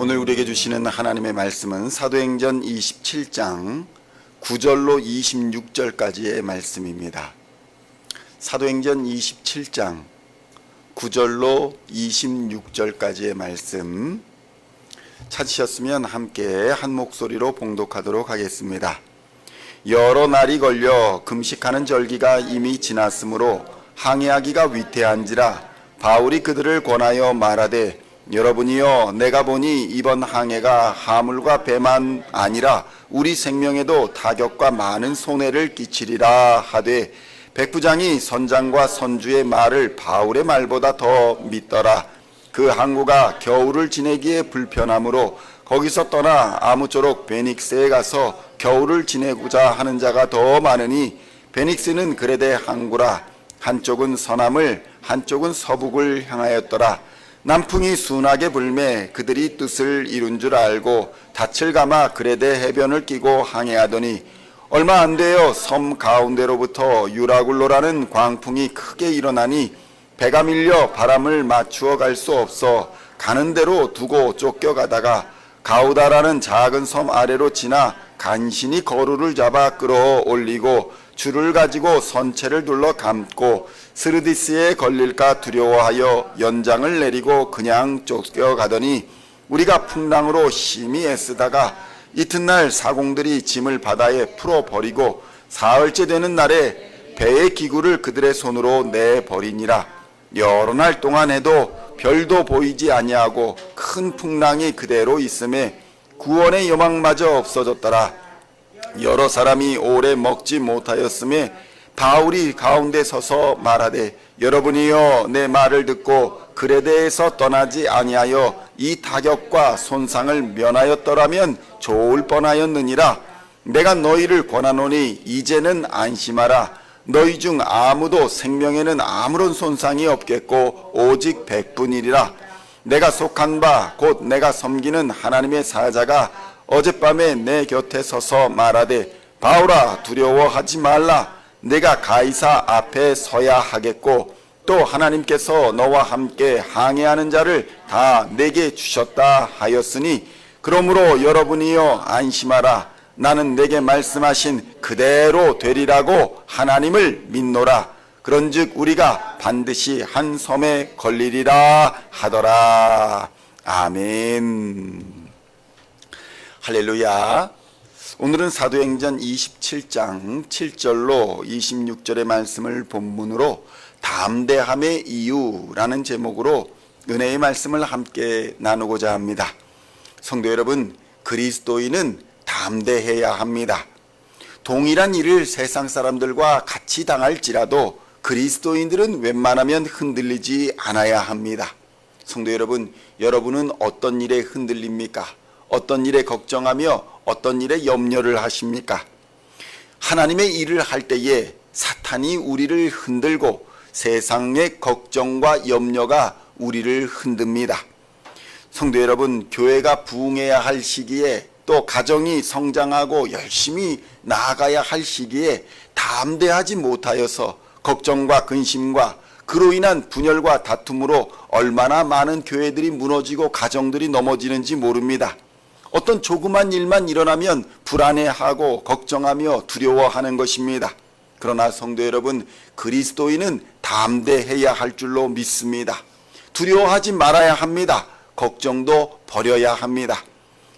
오늘 우리에게 주시는 하나님의 말씀은 사도행전 27장 9절로 26절까지의 말씀입니다. 사도행전 27장 9절로 26절까지의 말씀 찾으셨으면 함께 한 목소리로 봉독하도록 하겠습니다. 여러 날이 걸려 금식하는 절기가 이미 지났으므로 항해하기가 위태한지라 바울이 그들을 권하여 말하되 여러분이여 내가 보니 이번 항해가 하물과 배만 아니라 우리 생명에도 타격과 많은 손해를 끼치리라 하되 백부장이 선장과 선주의 말을 바울의 말보다 더 믿더라. 그 항구가 겨울을 지내기에 불편하므로 거기서 떠나 아무쪼록 베닉스에 가서 겨울을 지내고자 하는 자가 더 많으니 베닉스는 그레데 항구라. 한쪽은 서남을 한쪽은 서북을 향하였더라. 남풍이 순하게 불매 그들이 뜻을 이룬 줄 알고 닻을 감아 그레데 해변을 끼고 항해하더니 얼마 안 되어 섬 가운데로부터 유라굴로라는 광풍이 크게 일어나니 배가 밀려 바람을 맞추어 갈 수 없어 가는 대로 두고 쫓겨가다가 가우다라는 작은 섬 아래로 지나 간신히 거루를 잡아 끌어올리고 줄을 가지고 선체를 둘러 감고 스르디스에 걸릴까 두려워하여 연장을 내리고 그냥 쫓겨가더니 우리가 풍랑으로 심히 애쓰다가 이튿날 사공들이 짐을 바다에 풀어버리고 사흘째 되는 날에 배의 기구를 그들의 손으로 내버리니라. 여러 날 동안 해도 별도 보이지 아니하고 큰 풍랑이 그대로 있음에 구원의 여망마저 없어졌더라. 여러 사람이 오래 먹지 못하였음에 바울이 가운데 서서 말하되 여러분이여 내 말을 듣고 그레데에서 떠나지 아니하여 이 타격과 손상을 면하였더라면 좋을 뻔하였느니라. 내가 너희를 권하노니 이제는 안심하라. 너희 중 아무도 생명에는 아무런 손상이 없겠고 오직 백분이리라. 내가 속한 바 곧 내가 섬기는 하나님의 사자가 어젯밤에 내 곁에 서서 말하되 바울아 두려워하지 말라. 내가 가이사 앞에 서야 하겠고 또 하나님께서 너와 함께 항해하는 자를 다 내게 주셨다 하였으니 그러므로 여러분이여 안심하라. 나는 내게 말씀하신 그대로 되리라고 하나님을 믿노라. 그런즉 우리가 반드시 한 섬에 걸리리라 하더라. 아멘. 할렐루야. 오늘은 사도행전 27장 7절로 26절의 말씀을 본문으로 담대함의 이유라는 제목으로 은혜의 말씀을 함께 나누고자 합니다. 성도 여러분, 그리스도인은 담대해야 합니다. 동일한 일을 세상 사람들과 같이 당할지라도 그리스도인들은 웬만하면 흔들리지 않아야 합니다. 성도 여러분, 여러분은 어떤 일에 흔들립니까? 어떤 일에 걱정하며 어떤 일에 염려를 하십니까? 하나님의 일을 할 때에 사탄이 우리를 흔들고 세상의 걱정과 염려가 우리를 흔듭니다. 성도 여러분, 교회가 부흥해야 할 시기에 또 가정이 성장하고 열심히 나아가야 할 시기에 담대하지 못하여서 걱정과 근심과 그로 인한 분열과 다툼으로 얼마나 많은 교회들이 무너지고 가정들이 넘어지는지 모릅니다. 어떤 조그만 일만 일어나면 불안해하고 걱정하며 두려워하는 것입니다. 그러나 성도 여러분, 그리스도인은 담대해야 할 줄로 믿습니다. 두려워하지 말아야 합니다. 걱정도 버려야 합니다.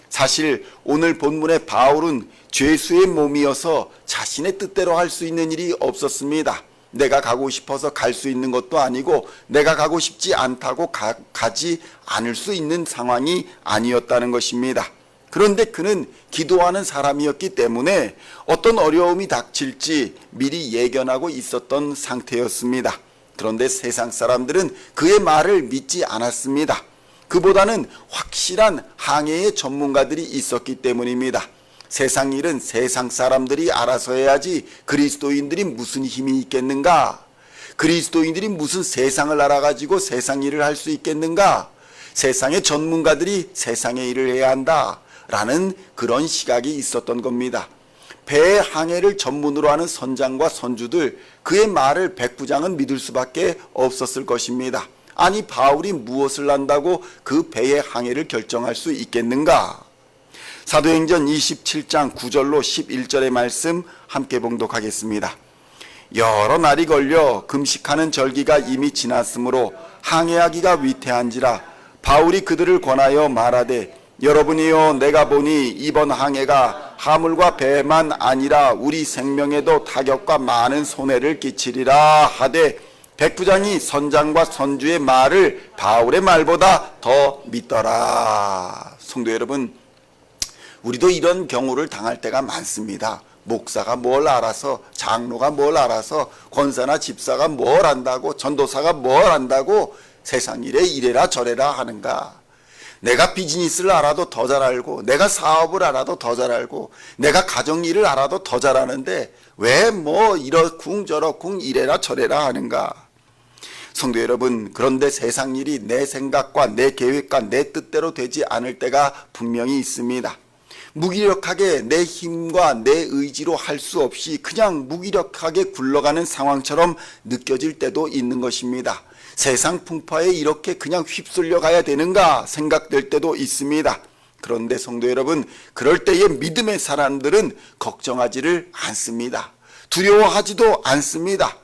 사실 오늘 본문의 바울은 죄수의 몸이어서 자신의 뜻대로 할 수 있는 일이 없었습니다. 내가 가고 싶어서 갈 수 있는 것도 아니고 내가 가고 싶지 않다고 가지 않을 수 있는 상황이 아니었다는 것입니다. 그런데 그는 기도하는 사람이었기 때문에 어떤 어려움이 닥칠지 미리 예견하고 있었던 상태였습니다. 그런데 세상 사람들은 그의 말을 믿지 않았습니다. 그보다는 확실한 항해의 전문가들이 있었기 때문입니다. 세상 일은 세상 사람들이 알아서 해야지 그리스도인들이 무슨 힘이 있겠는가? 그리스도인들이 무슨 세상을 알아가지고 세상 일을 할 수 있겠는가? 세상의 전문가들이 세상의 일을 해야 한다 라는 그런 시각이 있었던 겁니다. 배 항해를 전문으로 하는 선장과 선주들, 그의 말을 백부장은 믿을 수밖에 없었을 것입니다. 아니 바울이 무엇을 안다고 그 배의 항해를 결정할 수 있겠는가? 사도행전 27장 9절로 11절의 말씀 함께 봉독하겠습니다. 여러 날이 걸려 금식하는 절기가 이미 지났으므로 항해하기가 위태한지라 바울이 그들을 권하여 말하되 여러분이요 내가 보니 이번 항해가 하물과 배만 아니라 우리 생명에도 타격과 많은 손해를 끼치리라 하되 백부장이 선장과 선주의 말을 바울의 말보다 더 믿더라. 성도 여러분, 우리도 이런 경우를 당할 때가 많습니다. 목사가 뭘 알아서, 장로가 뭘 알아서, 권사나 집사가 뭘 안다고, 전도사가 뭘 안다고 세상 일에 이래라 저래라 하는가. 내가 비즈니스를 알아도 더 잘 알고, 내가 사업을 알아도 더 잘 알고, 내가 가정일을 알아도 더 잘 아는데 왜 뭐 이러쿵 저러쿵 이래라 저래라 하는가. 성도 여러분, 그런데 세상 일이 내 생각과 내 계획과 내 뜻대로 되지 않을 때가 분명히 있습니다. 무기력하게 내 힘과 내 의지로 할 수 없이 그냥 무기력하게 굴러가는 상황처럼 느껴질 때도 있는 것입니다. 세상 풍파에 이렇게 그냥 휩쓸려 가야 되는가 생각될 때도 있습니다. 그런데 성도 여러분, 그럴 때에 믿음의 사람들은 걱정하지를 않습니다. 두려워하지도 않습니다.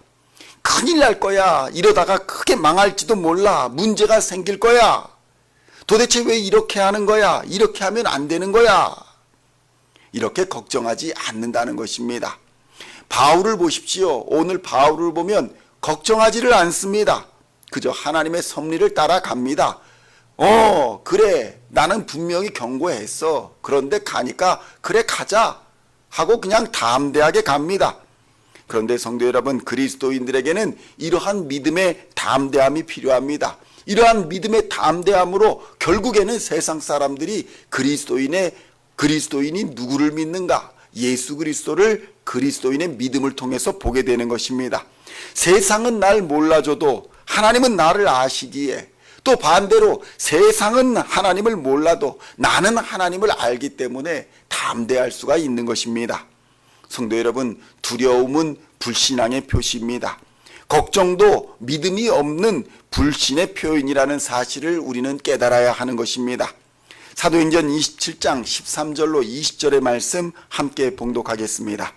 큰일 날 거야. 이러다가 크게 망할지도 몰라. 문제가 생길 거야. 도대체 왜 이렇게 하는 거야? 이렇게 하면 안 되는 거야. 이렇게 걱정하지 않는다는 것입니다. 바울을 보십시오. 오늘 바울을 보면 걱정하지를 않습니다. 그저 하나님의 섭리를 따라갑니다. 그래, 나는 분명히 경고했어. 그런데 가니까 그래 가자 하고 그냥 담대하게 갑니다. 그런데 성도 여러분, 그리스도인들에게는 이러한 믿음의 담대함이 필요합니다. 이러한 믿음의 담대함으로 결국에는 세상 사람들이 그리스도인이 누구를 믿는가? 예수 그리스도를 그리스도인의 믿음을 통해서 보게 되는 것입니다. 세상은 날 몰라줘도 하나님은 나를 아시기에, 또 반대로 세상은 하나님을 몰라도 나는 하나님을 알기 때문에 담대할 수가 있는 것입니다. 성도 여러분, 두려움은 불신앙의 표시입니다. 걱정도 믿음이 없는 불신의 표현이라는 사실을 우리는 깨달아야 하는 것입니다. 사도행전 27장 13절로 20절의 말씀 함께 봉독하겠습니다.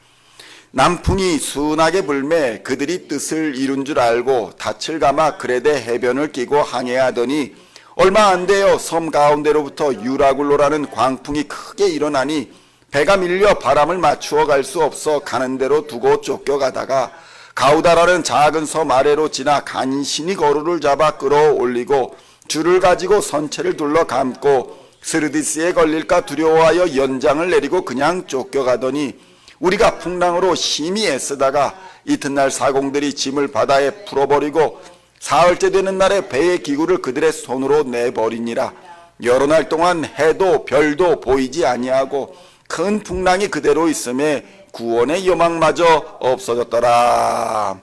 남풍이 순하게 불매 그들이 뜻을 이룬 줄 알고 닻을 감아 그레데 해변을 끼고 항해하더니 얼마 안 되어 섬 가운데로부터 유라굴로라는 광풍이 크게 일어나니 배가 밀려 바람을 맞추어 갈 수 없어 가는 대로 두고 쫓겨가다가 가우다라는 작은 섬 아래로 지나 간신히 거루를 잡아 끌어올리고 줄을 가지고 선체를 둘러 감고 스르디스에 걸릴까 두려워하여 연장을 내리고 그냥 쫓겨가더니 우리가 풍랑으로 심히 애쓰다가 이튿날 사공들이 짐을 바다에 풀어버리고 사흘째 되는 날에 배의 기구를 그들의 손으로 내버리니라. 여러 날 동안 해도 별도 보이지 아니하고 큰 풍랑이 그대로 있음에 구원의 여망마저 없어졌더라.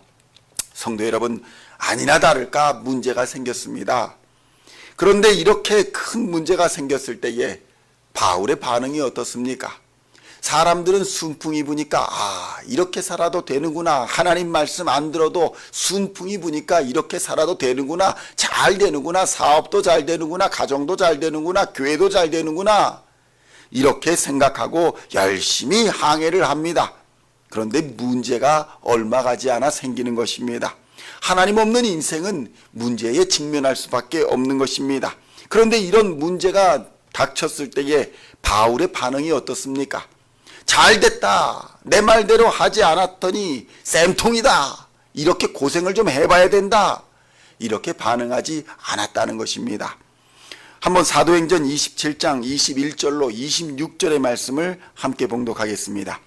성도 여러분, 아니나 다를까 문제가 생겼습니다. 그런데 이렇게 큰 문제가 생겼을 때에 바울의 반응이 어떻습니까? 사람들은 순풍이 부니까 이렇게 살아도 되는구나. 하나님 말씀 안 들어도 순풍이 부니까 이렇게 살아도 되는구나. 잘 되는구나. 사업도 잘 되는구나. 가정도 잘 되는구나. 교회도 잘 되는구나. 이렇게 생각하고 열심히 항해를 합니다. 그런데 문제가 얼마 가지 않아 생기는 것입니다. 하나님 없는 인생은 문제에 직면할 수밖에 없는 것입니다. 그런데 이런 문제가 닥쳤을 때에 바울의 반응이 어떻습니까? 잘 됐다. 내 말대로 하지 않았더니 쌤통이다. 이렇게 고생을 좀 해봐야 된다. 이렇게 반응하지 않았다는 것입니다. 한번 사도행전 27장 21절로 26절의 말씀을 함께 봉독하겠습니다.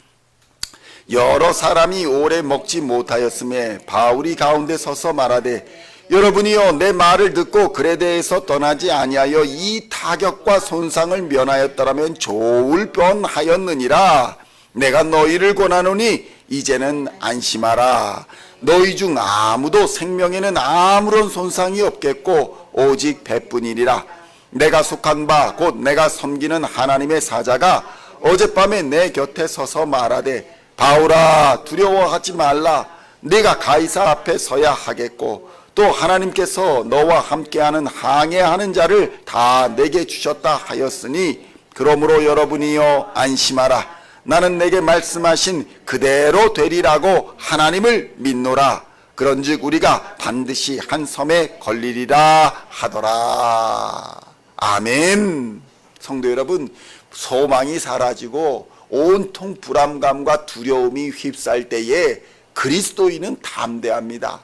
여러 사람이 오래 먹지 못하였음에 바울이 가운데 서서 말하되 여러분이여 내 말을 듣고 그레데에서 떠나지 아니하여 이 타격과 손상을 면하였더라면 좋을 뻔하였느니라. 내가 너희를 권하노니 이제는 안심하라. 너희 중 아무도 생명에는 아무런 손상이 없겠고 오직 배뿐이니라. 내가 속한 바 곧 내가 섬기는 하나님의 사자가 어젯밤에 내 곁에 서서 말하되 바울아 두려워하지 말라. 네가 가이사 앞에 서야 하겠고 또 하나님께서 너와 함께하는 항해하는 자를 다 내게 주셨다 하였으니 그러므로 여러분이여 안심하라. 나는 내게 말씀하신 그대로 되리라고 하나님을 믿노라. 그런즉 우리가 반드시 한 섬에 걸리리라 하더라. 아멘. 성도 여러분, 소망이 사라지고 온통 불안감과 두려움이 휩싸일 때에 그리스도인은 담대합니다.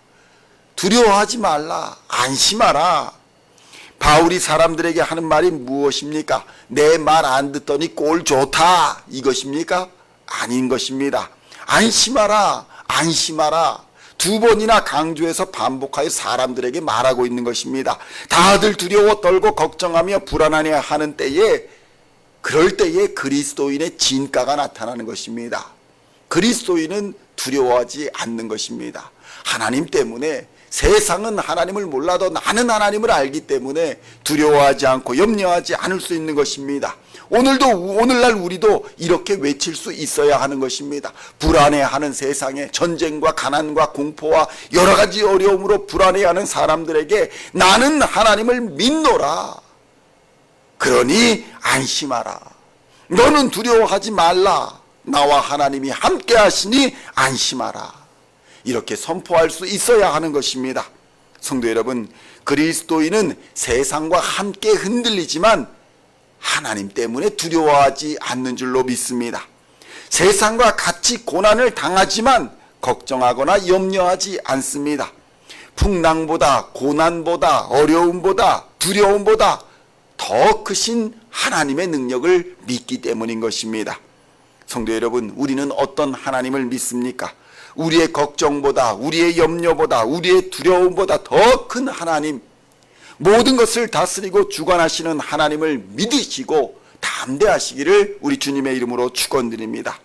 두려워하지 말라. 안심하라. 바울이 사람들에게 하는 말이 무엇입니까? 내 말 안 듣더니 꼴 좋다 이것입니까? 아닌 것입니다. 안심하라. 안심하라. 두 번이나 강조해서 반복하여 사람들에게 말하고 있는 것입니다. 다들 두려워 떨고 걱정하며 불안하냐 하는 때에, 그럴 때에 그리스도인의 진가가 나타나는 것입니다. 그리스도인은 두려워하지 않는 것입니다. 하나님 때문에, 세상은 하나님을 몰라도 나는 하나님을 알기 때문에 두려워하지 않고 염려하지 않을 수 있는 것입니다. 오늘날 우리도 이렇게 외칠 수 있어야 하는 것입니다. 불안해하는 세상에, 전쟁과 가난과 공포와 여러 가지 어려움으로 불안해하는 사람들에게 나는 하나님을 믿노라. 그러니 안심하라. 너는 두려워하지 말라. 나와 하나님이 함께 하시니 안심하라. 이렇게 선포할 수 있어야 하는 것입니다. 성도 여러분, 그리스도인은 세상과 함께 흔들리지만 하나님 때문에 두려워하지 않는 줄로 믿습니다. 세상과 같이 고난을 당하지만 걱정하거나 염려하지 않습니다. 풍랑보다, 고난보다, 어려움보다, 두려움보다 더 크신 하나님의 능력을 믿기 때문인 것입니다. 성도 여러분, 우리는 어떤 하나님을 믿습니까? 우리의 걱정보다, 우리의 염려보다, 우리의 두려움보다 더 큰 하나님, 모든 것을 다스리고 주관하시는 하나님을 믿으시고 담대하시기를 우리 주님의 이름으로 축원드립니다.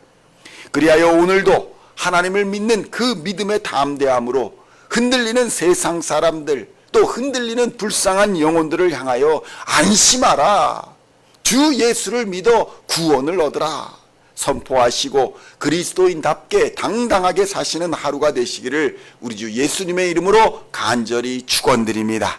그리하여 오늘도 하나님을 믿는 그 믿음의 담대함으로 흔들리는 세상 사람들, 또 흔들리는 불쌍한 영혼들을 향하여 안심하라. 주 예수를 믿어 구원을 얻으라. 선포하시고 그리스도인답게 당당하게 사시는 하루가 되시기를 우리 주 예수님의 이름으로 간절히 축원드립니다.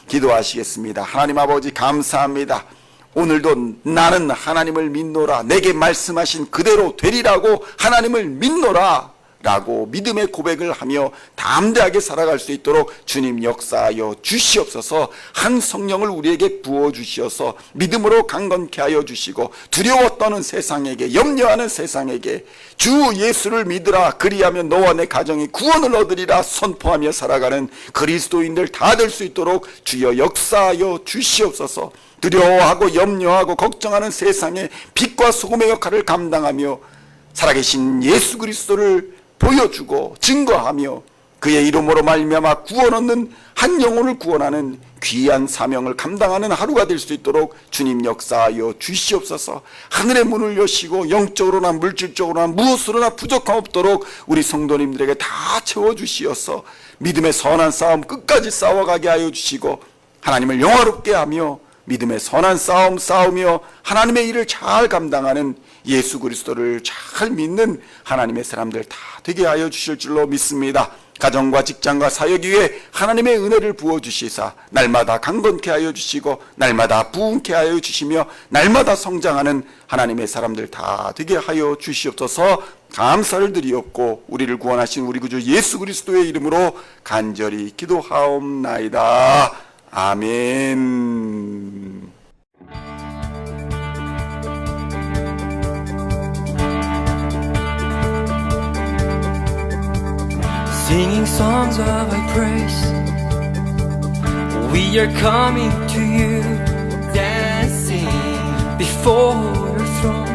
기도하시겠습니다. 하나님 아버지, 감사합니다. 오늘도 나는 하나님을 믿노라, 내게 말씀하신 그대로 되리라고 하나님을 믿노라 라고 믿음의 고백을 하며 담대하게 살아갈 수 있도록 주님 역사하여 주시옵소서. 한 성령을 우리에게 부어주시어서 믿음으로 강건케 하여 주시고, 두려워 떠는 세상에게, 염려하는 세상에게 주 예수를 믿으라, 그리하면 너와 내 가정이 구원을 얻으리라 선포하며 살아가는 그리스도인들 다 될 수 있도록 주여 역사하여 주시옵소서. 두려워하고 염려하고 걱정하는 세상에 빛과 소금의 역할을 감당하며 살아계신 예수 그리스도를 보여주고 증거하며 그의 이름으로 말미암아 구원 얻는 한 영혼을 구원하는 귀한 사명을 감당하는 하루가 될 수 있도록 주님 역사하여 주시옵소서. 하늘의 문을 여시고 영적으로나 물질적으로나 무엇으로나 부족함 없도록 우리 성도님들에게 다 채워주시어서 믿음의 선한 싸움 끝까지 싸워가게 하여 주시고, 하나님을 영화롭게 하며 믿음의 선한 싸움 싸우며 하나님의 일을 잘 감당하는 예수 그리스도를 잘 믿는 하나님의 사람들 다 되게 하여 주실 줄로 믿습니다. 가정과 직장과 사역 위에 하나님의 은혜를 부어주시사 날마다 강건케 하여 주시고 날마다 부흥케 하여 주시며 날마다 성장하는 하나님의 사람들 다 되게 하여 주시옵소서. 감사를 드리옵고 우리를 구원하신 우리 구주 예수 그리스도의 이름으로 간절히 기도하옵나이다. 아멘. Singing songs of thy praise, we are coming to you, dancing before your throne.